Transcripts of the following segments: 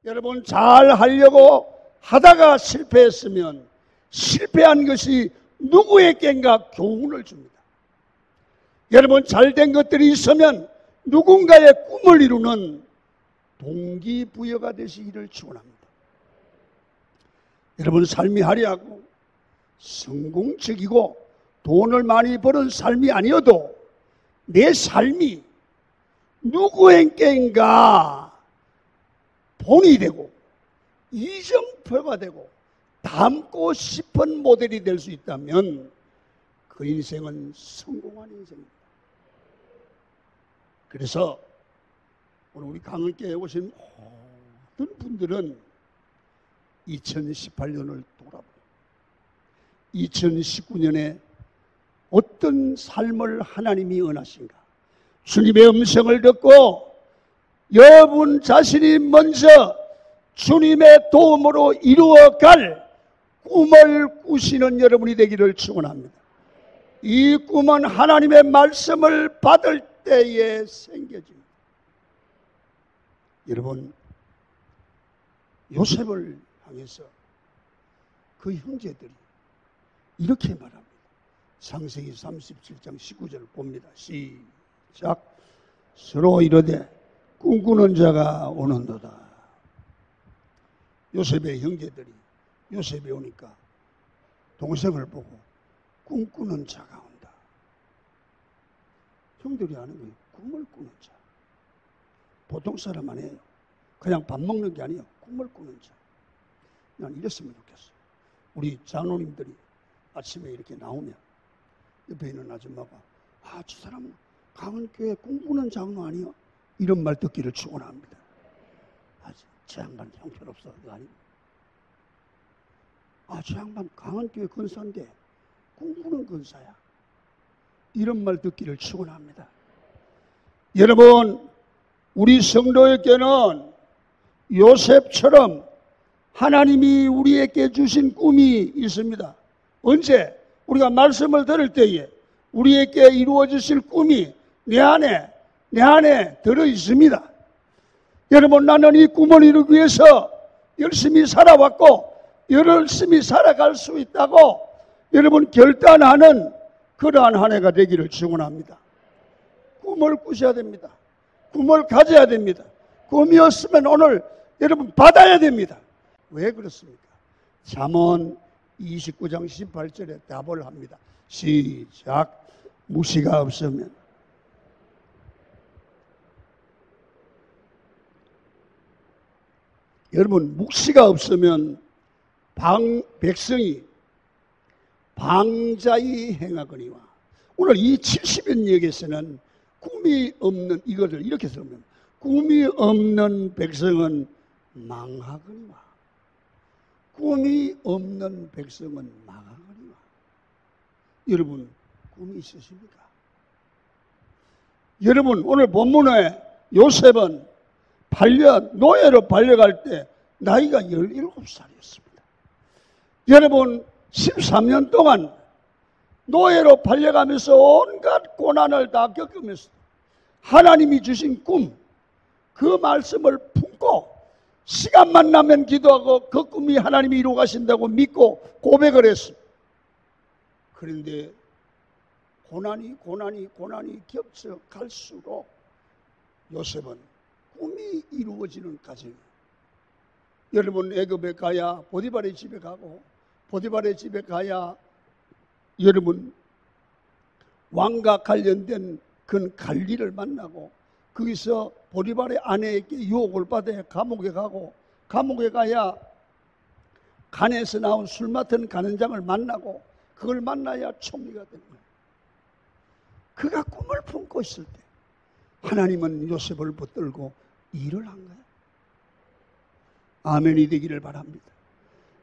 여러분, 잘 하려고 하다가 실패했으면 실패한 것이 누구에겐가 교훈을 줍니다. 여러분, 잘된 것들이 있으면 누군가의 꿈을 이루는 동기부여가 되시기를 축원합니다. 여러분, 삶이 화려하고 성공적이고 돈을 많이 버는 삶이 아니어도 내 삶이 누구에겐가 본이 되고 이정표가 되고 닮고 싶은 모델이 될 수 있다면 그 인생은 성공한 인생입니다. 그래서 오늘 우리 강은교회에 오신 모든 분들은 2018년을 돌아보고 2019년에 어떤 삶을 하나님이 원하신가, 주님의 음성을 듣고 여러분 자신이 먼저 주님의 도움으로 이루어갈 꿈을 꾸시는 여러분이 되기를 축원합니다. 이 꿈은 하나님의 말씀을 받을 때에 생겨집니다. 여러분, 요셉을 향해서 그 형제들이 이렇게 말합니다. 창세기 37장 19절 봅니다. 시작. 서로 이르되 꿈꾸는 자가 오는도다. 요셉의 형제들이 요셉이 오니까 동생을 보고 꿈꾸는 자가 온다. 형들이 아는 거예요. 꿈을 꾸는 자. 보통 사람 아니에요. 그냥 밥 먹는 게 아니에요. 꿈을 꾸는 자. 난 이랬으면 좋겠어. 우리 장로님들이 아침에 이렇게 나오면 옆에 있는 아줌마가 저 사람은 강은교회 꿈꾸는 장로 아니요? 이런 말 듣기를 축원합니다. 저 양반 형편없어. 이거 아니고. 저 양반 강은교회 근사인데 꿈꾸는 근사야. 이런 말 듣기를 축원합니다. 여러분, 우리 성도에게는 요셉처럼 하나님이 우리에게 주신 꿈이 있습니다. 언제? 우리가 말씀을 들을 때에 우리에게 이루어지실 꿈이 내 안에 들어 있습니다. 여러분, 나는 이 꿈을 이루기 위해서 열심히 살아왔고 열심히 살아갈 수 있다고 여러분 결단하는 그러한 한 해가 되기를 축원합니다. 꿈을 꾸셔야 됩니다. 꿈을 가져야 됩니다. 꿈이 없으면 오늘 여러분 받아야 됩니다. 왜 그렇습니까? 잠언 29장 18절에 답을 합니다. 시작. 무시가 없으면 여러분, 묵시가 없으면 백성이 방자히 행하거니와. 오늘 이 70연역에서는 꿈이 없는 이것을 이렇게 쓰면 꿈이 없는 백성은 망하거니와. 꿈이 없는 백성은 망하거니와. 여러분, 꿈이 있으십니까? 여러분, 오늘 본문에 요셉은 노예로 팔려갈 때 나이가 17살이었습니다. 여러분, 13년 동안 노예로 팔려가면서 온갖 고난을 다 겪으면서 하나님이 주신 꿈, 그 말씀을 품고 시간만 나면 기도하고 그 꿈이 하나님이 이루어 가신다고 믿고 고백을 했습니다. 그런데 고난이 겹쳐갈수록 요셉은 꿈이 이루어지는 과정이에요. 여러분, 애굽에 가야 보디발의 집에 가고 보디발의 집에 가야 여러분 왕과 관련된 그 관리를 만나고 거기서 보디발의 아내에게 유혹을 받아 감옥에 가고 감옥에 가야 간에서 나온 술 맡은 간원장을 만나고 그걸 만나야 총리가 되는 거예요. 그가 꿈을 품고 있을 때 하나님은 요셉을 붙들고 일을 한 거예요. 아멘이 되기를 바랍니다.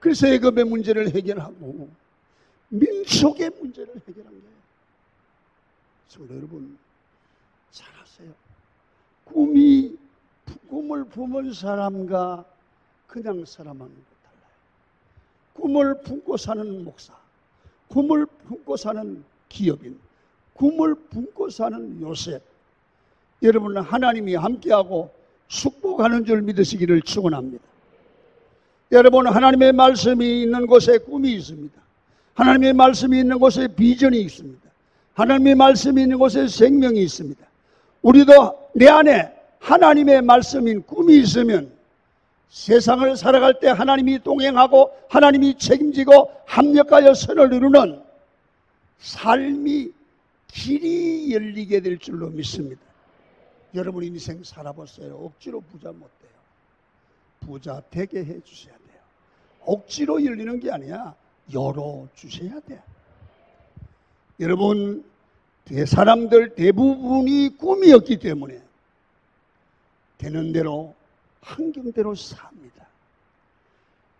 그래서 애굽의 문제를 해결하고 민족의 문제를 해결한 거예요. 성도 여러분, 잘 아세요. 꿈을 품은 사람과 그냥 사람하고 달라요. 꿈을 품고 사는 목사, 꿈을 품고 사는 기업인, 꿈을 품고 사는 요셉, 여러분은 하나님이 함께하고 축복하는 줄 믿으시기를 축원합니다. 여러분, 하나님의 말씀이 있는 곳에 꿈이 있습니다. 하나님의 말씀이 있는 곳에 비전이 있습니다. 하나님의 말씀이 있는 곳에 생명이 있습니다. 우리도 내 안에 하나님의 말씀인 꿈이 있으면 세상을 살아갈 때 하나님이 동행하고 하나님이 책임지고 합력하여 선을 이루는 삶이 길이 열리게 될 줄로 믿습니다. 여러분 인생 살아보세요. 억지로 부자 못 돼요. 부자 되게 해 주셔야 돼요. 억지로 열리는 게 아니야. 열어주셔야 돼요. 여러분, 사람들 대부분이 꿈이었기 때문에 되는 대로 환경대로 삽니다.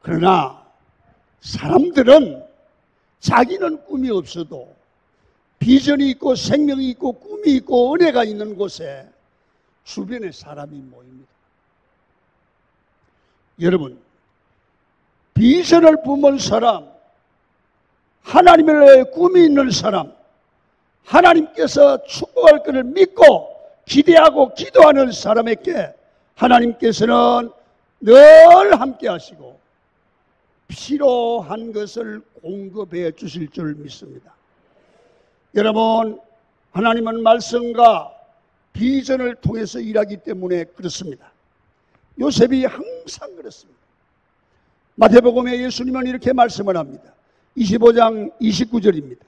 그러나 사람들은 자기는 꿈이 없어도 비전이 있고 생명이 있고 꿈이 있고 은혜가 있는 곳에 주변에 사람이 모입니다. 여러분, 비전을 품은 사람, 하나님의 꿈이 있는 사람, 하나님께서 축복할 것을 믿고 기대하고 기도하는 사람에게 하나님께서는 늘 함께 하시고 필요한 것을 공급해 주실 줄 믿습니다. 여러분, 하나님은 말씀과 비전을 통해서 일하기 때문에 그렇습니다. 요셉이 항상 그렇습니다. 마태복음에 예수님은 이렇게 말씀을 합니다. 25장 29절입니다.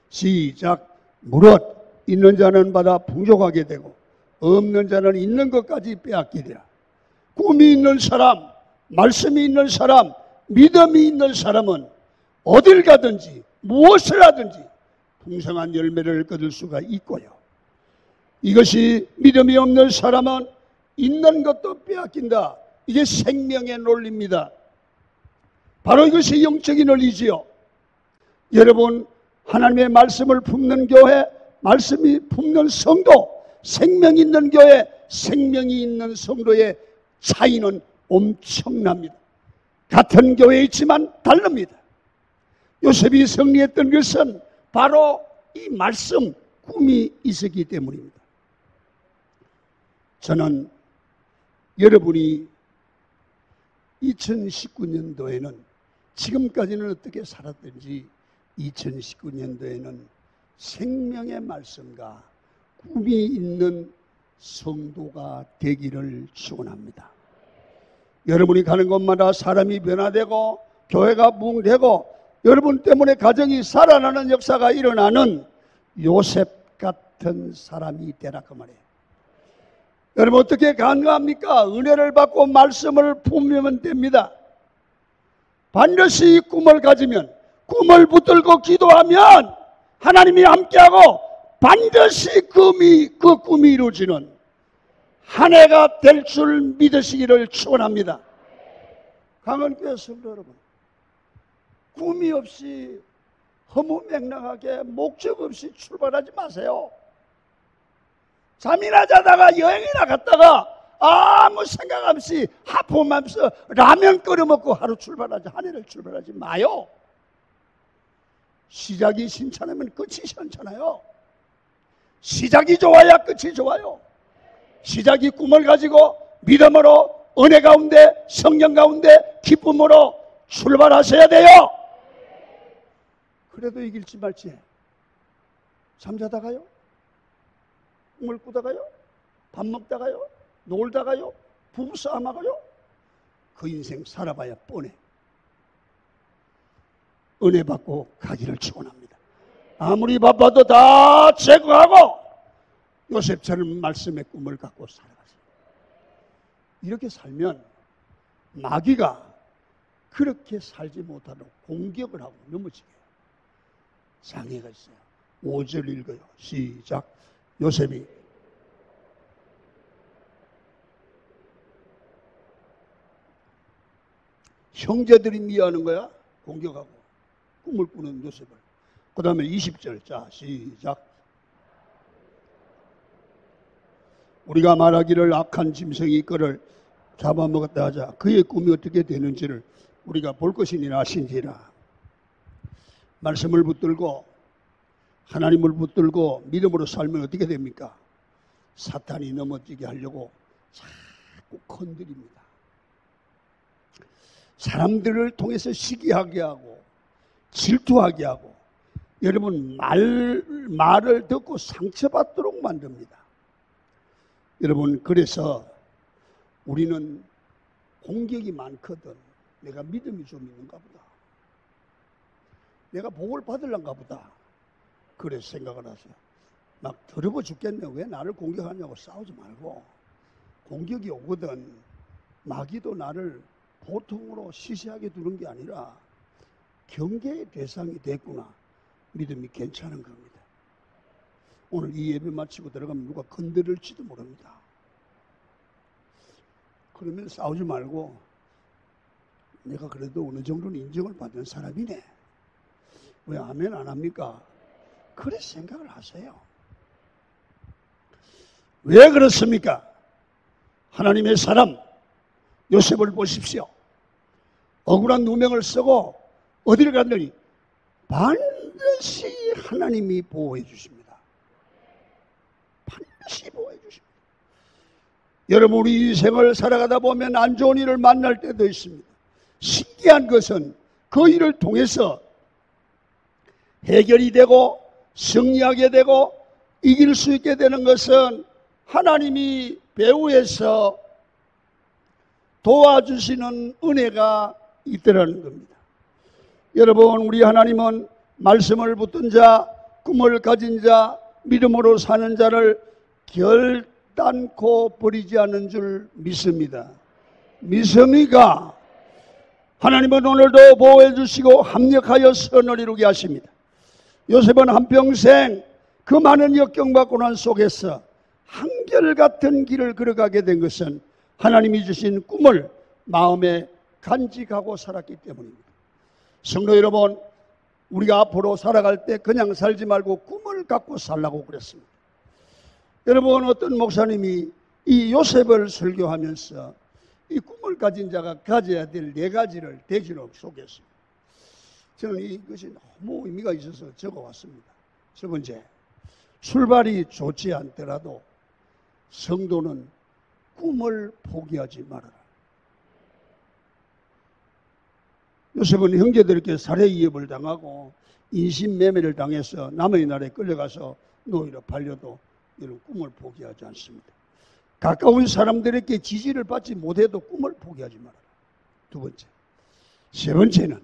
시작. 무릇 있는 자는 받아 풍족하게 되고 없는 자는 있는 것까지 빼앗기리라. 꿈이 있는 사람, 말씀이 있는 사람, 믿음이 있는 사람은 어딜 가든지 무엇을 하든지 풍성한 열매를 거둘 수가 있고요. 이것이 믿음이 없는 사람은 있는 것도 빼앗긴다. 이게 생명의 논리입니다. 바로 이것이 영적인 논리지요. 여러분, 하나님의 말씀을 품는 교회, 말씀이 품는 성도, 생명 있는 교회, 생명이 있는 성도의 차이는 엄청납니다. 같은 교회에 있지만 다릅니다. 요셉이 승리했던 것은 바로 이 말씀, 꿈이 있었기 때문입니다. 저는 여러분이 2019년도에는 지금까지는 어떻게 살았든지 2019년도에는 생명의 말씀과 꿈이 있는 성도가 되기를 축원합니다. 여러분이 가는 곳마다 사람이 변화되고 교회가 부흥되고 여러분 때문에 가정이 살아나는 역사가 일어나는 요셉 같은 사람이 되라 그 말이에요. 여러분 어떻게 가능합니까? 은혜를 받고 말씀을 품으면 됩니다. 반드시 꿈을 가지면, 꿈을 붙들고 기도하면 하나님이 함께하고 반드시 그 꿈이 이루어지는 한 해가 될 줄 믿으시기를 축원합니다. 강원교회 성도 여러분, 꿈이 없이 허무맹랑하게 목적 없이 출발하지 마세요. 잠이나 자다가 여행이나 갔다가 아무 생각 없이 하품하면서 라면 끓여 먹고 하루 출발하지, 한 해를 출발하지 마요. 시작이 신찮으면 끝이 시원찮아요. 시작이 좋아야 끝이 좋아요. 시작이 꿈을 가지고 믿음으로 은혜 가운데 성령 가운데 기쁨으로 출발하셔야 돼요. 그래도 이길지 말지 잠자다가요, 꿈을 꾸다가요, 밥 먹다가요, 놀다가요, 부부싸움하고요, 그 인생 살아봐야 뻔해. 은혜 받고 가기를 축원합니다. 아무리 바빠도 다 제거하고 요셉처럼 말씀의 꿈을 갖고 살아가세요. 이렇게 살면 마귀가 그렇게 살지 못하도록 공격을 하고 넘어지게 해요. 장애가 있어요. 5절 읽어요. 시작. 요셉이 형제들이 미워하는 거야. 공격하고 꿈을 꾸는 요셉을. 그 다음에 20절. 자, 시작. 우리가 말하기를 악한 짐승이 그를 잡아먹었다 하자. 그의 꿈이 어떻게 되는지를 우리가 볼 것이니 아신지라. 말씀을 붙들고 하나님을 붙들고 믿음으로 살면 어떻게 됩니까? 사탄이 넘어지게 하려고 자꾸 건드립니다. 사람들을 통해서 시기하게 하고 질투하게 하고 여러분 말을 듣고 상처받도록 만듭니다. 여러분 그래서 우리는 공격이 많거든. 내가 믿음이 좀 있는가 보다. 내가 복을 받으려는가 보다. 그래 생각을 하세요. 막 더러워 죽겠네. 왜 나를 공격하냐고 싸우지 말고 공격이 오거든 마귀도 나를 보통으로 시시하게 두는 게 아니라 경계의 대상이 됐구나. 믿음이 괜찮은 겁니다. 오늘 이 예배 마치고 들어가면 누가 건드릴지도 모릅니다. 그러면 싸우지 말고 내가 그래도 어느 정도는 인정을 받는 사람이네. 왜 아멘 안 합니까? 그래 생각을 하세요. 왜 그렇습니까? 하나님의 사람 요셉을 보십시오. 억울한 누명을 쓰고 어디를 갔더니 반드시 하나님이 보호해 주십니다. 반드시 보호해 주십니다. 여러분 우리 인생을 살아가다 보면 안 좋은 일을 만날 때도 있습니다. 신기한 것은 그 일을 통해서 해결이 되고 승리하게 되고 이길 수 있게 되는 것은 하나님이 배후에서 도와주시는 은혜가 있더라는 겁니다. 여러분 우리 하나님은 말씀을 붙든 자, 꿈을 가진 자, 믿음으로 사는 자를 결단코 버리지 않는 줄 믿습니다. 믿습니까? 하나님은 오늘도 보호해 주시고 합력하여 선을 이루게 하십니다. 요셉은 한평생 그 많은 역경과 고난 속에서 한결같은 길을 걸어가게 된 것은 하나님이 주신 꿈을 마음에 간직하고 살았기 때문입니다. 성도 여러분, 우리가 앞으로 살아갈 때 그냥 살지 말고 꿈을 갖고 살라고 그랬습니다. 여러분 어떤 목사님이 이 요셉을 설교하면서 이 꿈을 가진 자가 가져야 될 4가지를 대지로 소개했습니다. 저는 이것이 너무 의미가 있어서 적어왔습니다. 첫 번째, 출발이 좋지 않더라도 성도는 꿈을 포기하지 말아라. 요셉은 형제들에게 살해 위협을 당하고 인신매매를 당해서 남의 나라에 끌려가서 노예로 팔려도 이런 꿈을 포기하지 않습니다. 가까운 사람들에게 지지를 받지 못해도 꿈을 포기하지 말아라. 두 번째. 세 번째는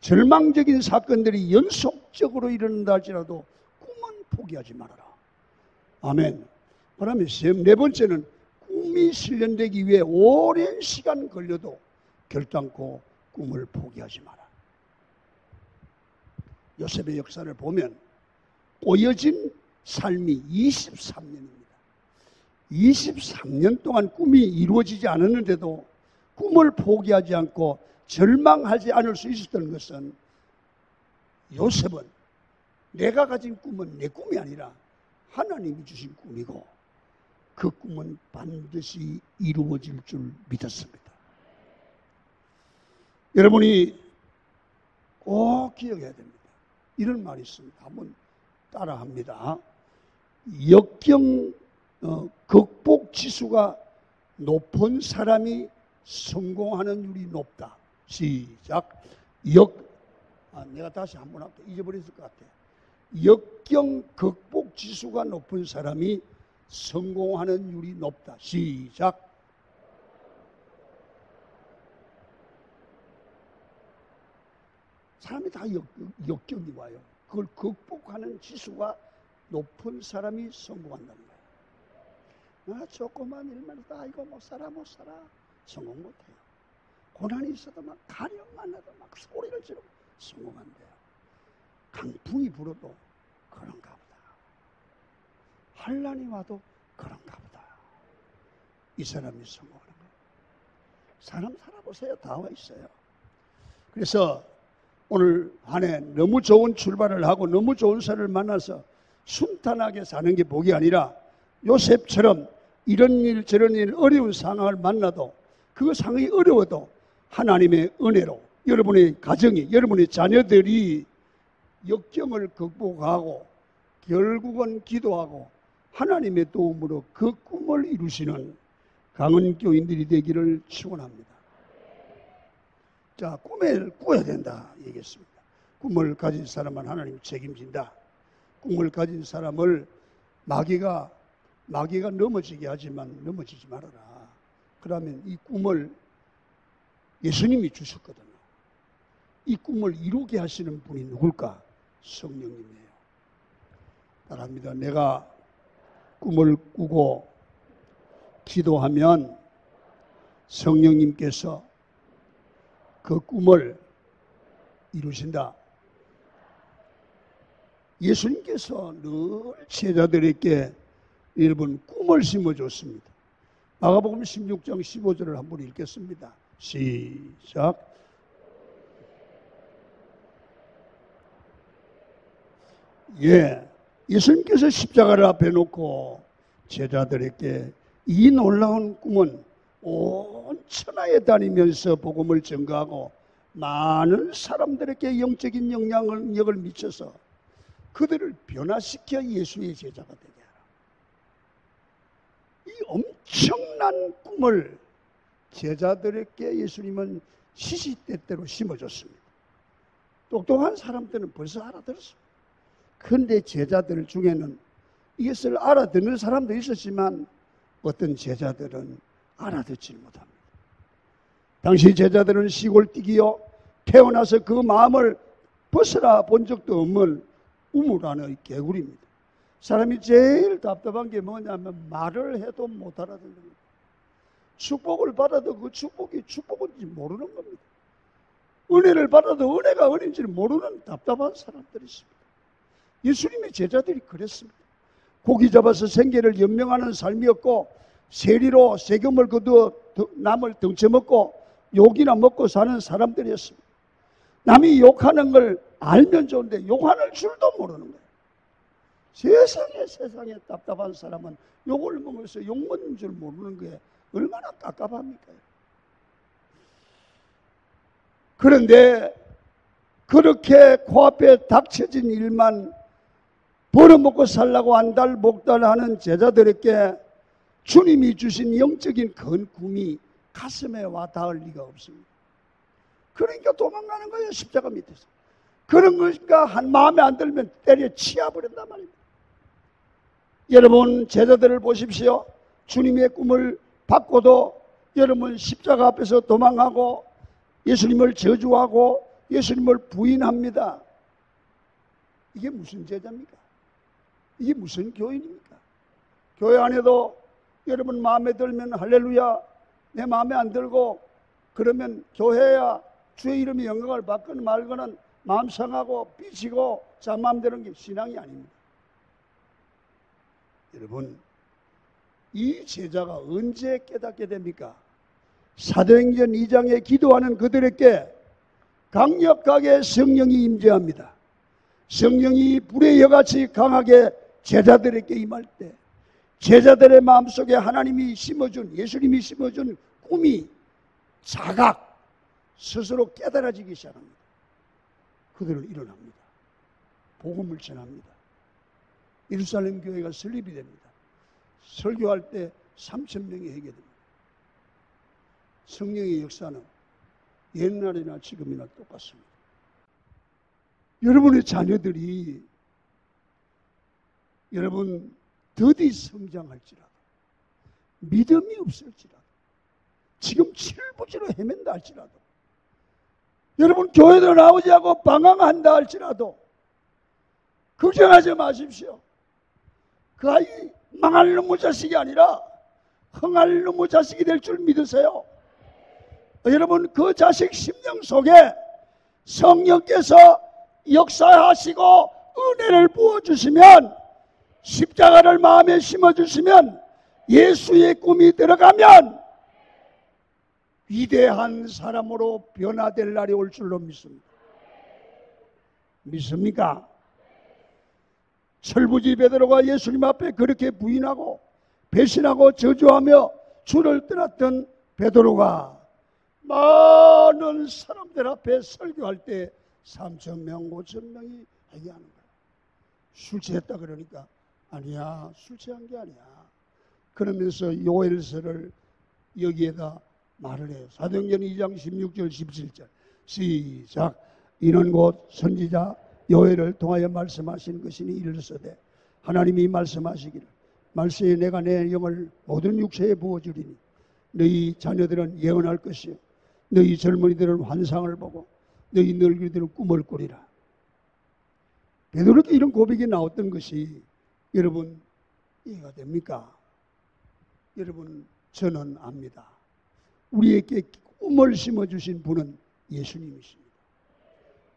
절망적인 사건들이 연속적으로 일어난다 할지라도 꿈은 포기하지 말아라. 아멘. 그러면 네 번째는 꿈이 실현되기 위해 오랜 시간 걸려도 결단코 꿈을 포기하지 마라. 요셉의 역사를 보면 꼬여진 삶이 23년입니다. 23년 동안 꿈이 이루어지지 않았는데도 꿈을 포기하지 않고 절망하지 않을 수 있었던 것은 요셉은 내가 가진 꿈은 내 꿈이 아니라 하나님이 주신 꿈이고 그 꿈은 반드시 이루어질 줄 믿었습니다. 여러분이 꼭 기억해야 됩니다. 이런 말이 있습니다. 한번 따라합니다. 역경 극복 지수가 높은 사람이 성공하는 율이 높다. 시작. 내가 다시 한번 할게. 잊어버렸을 것 같아. 역경 극복 지수가 높은 사람이 성공하는 율이 높다. 시작. 사람이 다 역경이 와요. 그걸 극복하는 지수가 높은 사람이 성공한다는 거예요. 조그만 일만 해도 이거 못 살아 성공 못해요. 고난이 있어도 막 가련만 해도 막 소리를 지르고 성공한대요. 강풍이 불어도 그런가 보다. 환난이 와도 그런가 보다. 이 사람이 성공하는 거예요. 사람 살아보세요. 다 와 있어요. 그래서 오늘 한 해 너무 좋은 출발을 하고 너무 좋은 사람을 만나서 순탄하게 사는 게 복이 아니라 요셉처럼 이런 일 저런 일 어려운 상황을 만나도 그 상황이 어려워도 하나님의 은혜로 여러분의 가정이 여러분의 자녀들이 역경을 극복하고 결국은 기도하고 하나님의 도움으로 그 꿈을 이루시는 강은 교인들이 되기를 축원합니다. 자, 꿈을 꾸어야 된다 얘기했습니다. 꿈을 가진 사람은 하나님이 책임진다. 꿈을 가진 사람을 마귀가 넘어지게 하지만 넘어지지 말아라. 그러면 이 꿈을 예수님이 주셨거든요. 이 꿈을 이루게 하시는 분이 누굴까? 성령님이에요. 따라합니다. 내가 꿈을 꾸고 기도하면 성령님께서 그 꿈을 이루신다. 예수님께서 늘 제자들에게 여러분 꿈을 심어줬습니다. 마가복음 16장 15절을 한번 읽겠습니다. 시작. 예수님께서 십자가를 앞에 놓고 제자들에게 이 놀라운 꿈은 온 천하에 다니면서 복음을 전가하고 많은 사람들에게 영적인 영향력을 미쳐서 그들을 변화시켜 예수의 제자가 되게 하라. 이 엄청난 꿈을 제자들에게 예수님은 시시때때로 심어줬습니다. 똑똑한 사람들은 벌써 알아들었습니다. 그런데 제자들 중에는 이것을 알아듣는 사람도 있었지만 어떤 제자들은 알아듣지 못합니다. 당시 제자들은 시골 뛰기요 태어나서 그 마음을 벗어나 본 적도 없는 우물안의 개구리입니다. 사람이 제일 답답한 게 뭐냐면 말을 해도 못 알아듣는 겁니다. 축복을 받아도 그 축복이 축복인지 모르는 겁니다. 은혜를 받아도 은혜가 은혜인지 모르는 답답한 사람들이 있습니다. 예수님의 제자들이 그랬습니다. 고기 잡아서 생계를 연명하는 삶이었고 세리로 세금을 거두어 남을 덩쳐먹고 욕이나 먹고 사는 사람들이었습니다. 남이 욕하는 걸 알면 좋은데 욕하는 줄도 모르는 거예요. 세상에 답답한 사람은 욕을 먹어서 욕 먹는 줄 모르는 게 얼마나 깝깝합니까? 그런데 그렇게 코앞에 닥쳐진 일만 벌어먹고 살라고 안달 목달하는 제자들에게 주님이 주신 영적인 큰 꿈이 가슴에 와 닿을 리가 없습니다. 그러니까 도망가는 거예요. 십자가 밑에서. 그런 거니까 한 마음에 안 들면 때려 치워버린단 말입니다. 여러분 제자들을 보십시오. 주님의 꿈을 받고도 여러분 십자가 앞에서 도망하고 예수님을 저주하고 예수님을 부인합니다. 이게 무슨 제자입니까? 이게 무슨 교인입니까? 교회 안에도 여러분 마음에 들면 할렐루야, 내 마음에 안 들고 그러면 교회야 주의 이름의 영광을 받거나 말거나 마음 상하고 삐치고 자맘대로는 게 신앙이 아닙니다. 여러분 이 제자가 언제 깨닫게 됩니까? 사도행전 2장에 기도하는 그들에게 강력하게 성령이 임재합니다. 성령이 불의 여같이 강하게 제자들에게 임할 때 제자들의 마음속에 하나님이 심어준 예수님이 심어준 꿈이 자각 스스로 깨달아지기 시작합니다. 그들을 일어납니다. 복음을 전합니다. 예루살렘 교회가 설립이 됩니다. 설교할 때 3,000명이 회개 됩니다. 성령의 역사는 옛날이나 지금이나 똑같습니다. 여러분의 자녀들이 여러분 더디 성장할지라도 믿음이 없을지라도 지금 칠부지로 헤맨다 할지라도 여러분 교회도 나오지 않고 방황한다 할지라도 걱정하지 마십시오. 그 아이 망할 놈의 자식이 아니라 흥할 놈의 자식이 될 줄 믿으세요. 여러분 그 자식 심령 속에 성령께서 역사하시고 은혜를 부어주시면 십자가를 마음에 심어주시면 예수의 꿈이 들어가면 위대한 사람으로 변화될 날이 올 줄로 믿습니다. 믿습니까? 철부지 베드로가 예수님 앞에 그렇게 부인하고 배신하고 저주하며 주를 떠났던 베드로가 많은 사람들 앞에 설교할 때 3,000명, 5,000명이 회개하는 거야. 술 취했다 그러니까 아니야, 술 취한 게 아니야. 그러면서 요엘서를 여기에다 말을 해요. 사도행전 2장 16절 17절 시작. 이는 곧 선지자 요엘을 통하여 말씀하신 것이니 이르시되 하나님이 말씀하시기를 말세에 내가 내 영을 모든 육체에 부어주리니 너희 자녀들은 예언할 것이요 너희 젊은이들은 환상을 보고 너희 늙은이들은 꿈을 꾸리라. 베드로께 이런 고백이 나왔던 것이 여러분 이해가 됩니까? 여러분 저는 압니다. 우리에게 꿈을 심어주신 분은 예수님이십니다.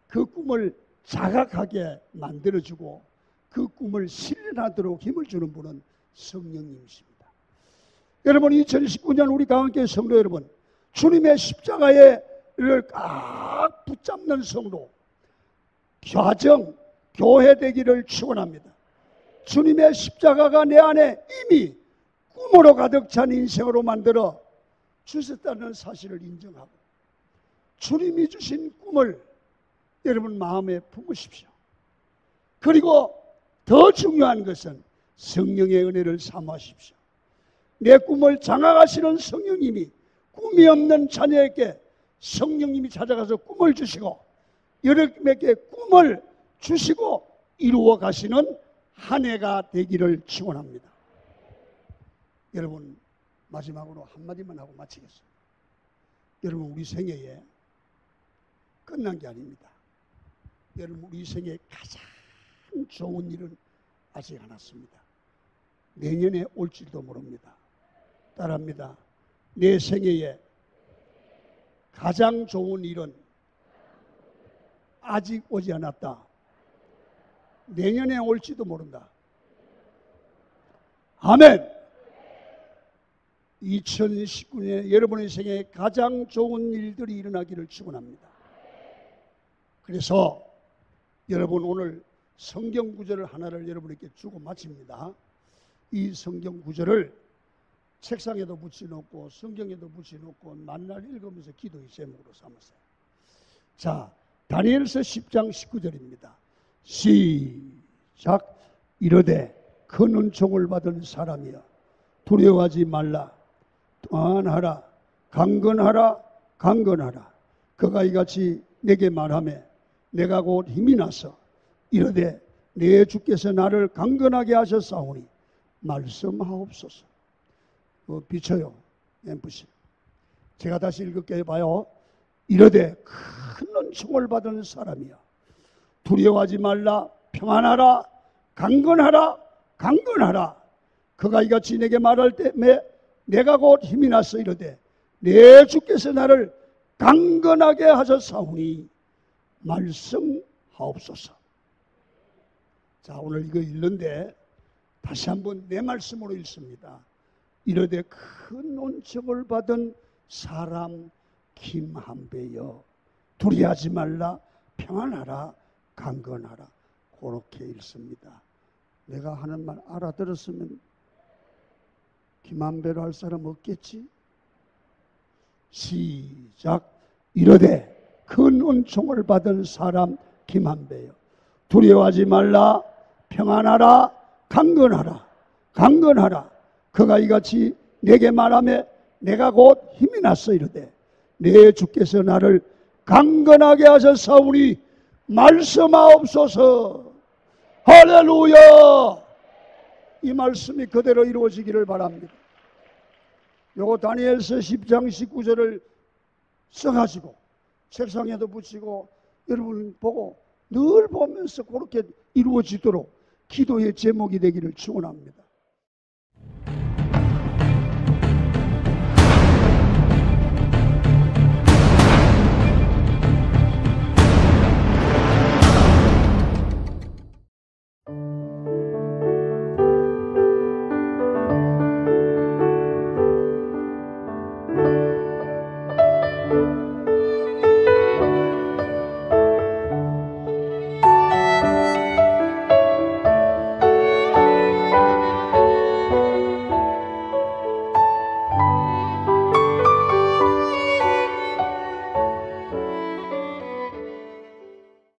그 꿈을 자각하게 만들어주고 그 꿈을 실현하도록 힘을 주는 분은 성령님이십니다. 여러분 2019년 우리 강한교회 성도 여러분, 주님의 십자가를 꽉 붙잡는 성도, 가정, 교회 되기를 축원합니다. 주님의 십자가가 내 안에 이미 꿈으로 가득 찬 인생으로 만들어 주셨다는 사실을 인정하고 주님이 주신 꿈을 여러분 마음에 품으십시오. 그리고 더 중요한 것은 성령의 은혜를 사모하십시오. 내 꿈을 장악하시는 성령님이 꿈이 없는 자녀에게 성령님이 찾아가서 꿈을 주시고 여러분에게 꿈을 주시고 이루어 가시는 한 해가 되기를 축원합니다. 여러분 마지막으로 한마디만 하고 마치겠습니다. 여러분 우리 생애에 끝난 게 아닙니다. 여러분 우리 생애 가장 좋은 일은 아직 안 왔습니다. 내년에 올지도 모릅니다. 따라합니다. 내 생애에 가장 좋은 일은 아직 오지 않았다. 내년에 올지도 모른다. 아멘. 2019년에 여러분의 생애에 가장 좋은 일들이 일어나기를 축원합니다. 그래서 여러분 오늘 성경 구절을 하나를 여러분에게 주고 마칩니다. 이 성경 구절을 책상에도 붙여놓고 성경에도 붙여놓고 만날 읽으면서 기도의 제목으로 삼으세요. 자, 다니엘서 10장 19절입니다. 시작. 이르되 큰 은총을 받은 사람이여 두려워하지 말라. 평안하라. 강건하라. 강건하라. 그가 이같이 내게 말하며 내가 곧 힘이 나서 이르되 내 주께서 나를 강건하게 하셨사오니 말씀하옵소서. 비춰요. 앰프시. 제가 다시 읽을게요. 봐요. 이르되 큰 은총을 받은 사람이여 두려워하지 말라. 평안하라. 강건하라. 강건하라. 그가 이같이 내게 말할 때에 내가 곧 힘이 나서 이르되 내 주께서 나를 강건하게 하셨사오니 말씀하옵소서. 자, 오늘 이거 읽는데 다시 한번 내 말씀으로 읽습니다. 이르되 큰 은총을 받은 사람 김한배여 두려워하지 말라. 평안하라. 강건하라. 그렇게 읽습니다. 내가 하는 말 알아들었으면 김한배로 할 사람 없겠지? 시작. 이르되 큰 은총을 받은 사람 김한배여 두려워하지 말라. 평안하라. 강건하라. 강건하라. 그가 이같이 내게 말하며 내가 곧 힘이 났어 이르되 내 주께서 나를 강건하게 하셨사오니 말씀하옵소서. 할렐루야. 이 말씀이 그대로 이루어지기를 바랍니다. 요거 다니엘서 10장 19절을 써가지고 책상에도 붙이고 여러분 보고 늘 보면서 그렇게 이루어지도록 기도의 제목이 되기를 축원합니다.